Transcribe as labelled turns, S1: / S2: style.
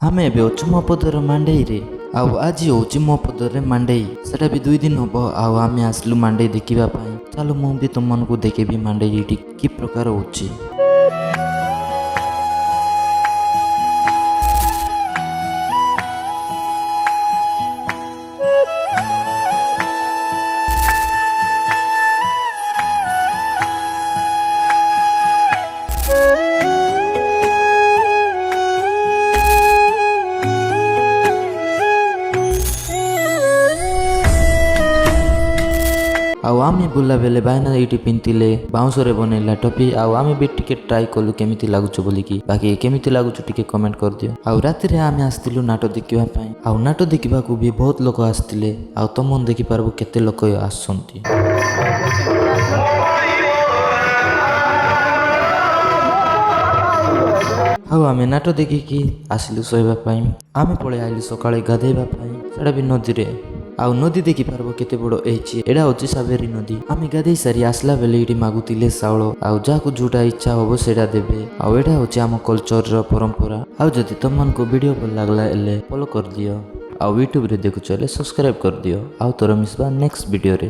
S1: ଆମେ ଏବେ ଅଛୁ ମୋ ପଦର ମାଣ୍ଡେଇରେ। ଆଉ ଆଜି ହେଉଛି ମୋ ପଦରେ ମାଣ୍ଡେଇ। ସେଟା ବି 2 ଦିନ ହବ। ଆଉ ଆମେ ଆସିଲୁ ମାଣ୍ଡେଇ ଦେଖିବା ପାଇଁ। ଚାଲ ମୁଁ ବି ତୁମମାନଙ୍କୁ ଦେଖେଇବି ମାଣ୍ଡେଇ ଏଠି କି ପ୍ରକାର ହେଉଛି। ଆଉ ଆମେ ବୁଲା ବେଲେ ଭାଇନା ଏଇଠି ପିନ୍ଧିଲେ ବାଉଁଶରେ ବନେଇଲା ଟୋପି। ଆଉ ଆମେ ବି ଟିକେ ଟ୍ରାଏ କଲୁ କେମିତି ଲାଗୁଛୁ ବୋଲିକି। ବାକି କେମିତି ଲାଗୁଛୁ ଟିକେ କମେଣ୍ଟ କରିଦିଅ। ଆଉ ରାତିରେ ଆମେ ଆସିଥିଲୁ ନାଟ ଦେଖିବା ପାଇଁ। ଆଉ ନାଟ ଦେଖିବାକୁ ବି ବହୁତ ଲୋକ ଆସିଥିଲେ। ଆଉ ତମମାନେ ଦେଖିପାରିବ କେତେ ଲୋକ ଆସୁଛନ୍ତି। ଆଉ ଆମେ ନାଟ ଦେଖିକି ଆସିଲୁ ଶୋଇବା ପାଇଁ। ଆମେ ପଳେଇ ଆଇଲୁ ସକାଳେ ଗାଧେଇବା ପାଇଁ, ସେଟା ବି ନଦୀରେ। ଆଉ ନଦୀ ଦେଖିପାରିବ କେତେ ବଡ଼ ହେଇଛି। ଏଇଟା ହେଉଛି ସାବେରୀ ନଦୀ। ଆମେ ଗାଧେଇ ସାରି ଆସିଲା ବେଳେ ଏଇଠି ମାଗୁଥିଲେ ଚାଉଳ। ଆଉ ଯାହାକୁ ଯୋଉଟା ଇଚ୍ଛା ହବ ସେଇଟା ଦେବେ। ଆଉ ଏଇଟା ହେଉଛି ଆମ କଲଚରର ପରମ୍ପରା। ଆଉ ଯଦି ତମମାନଙ୍କୁ ଭିଡ଼ିଓ ଭଲ ଲାଗିଲା ହେଲେ ଫଲୋ କରିଦିଅ। ଆଉ ୟୁଟ୍ୟୁବରେ ଦେଖୁଛ ହେଲେ ସବସ୍କ୍ରାଇବ୍ କରିଦିଅ। ଆଉ ତୋର ମିଶବା ନେକ୍ସଟ ଭିଡ଼ିଓରେ।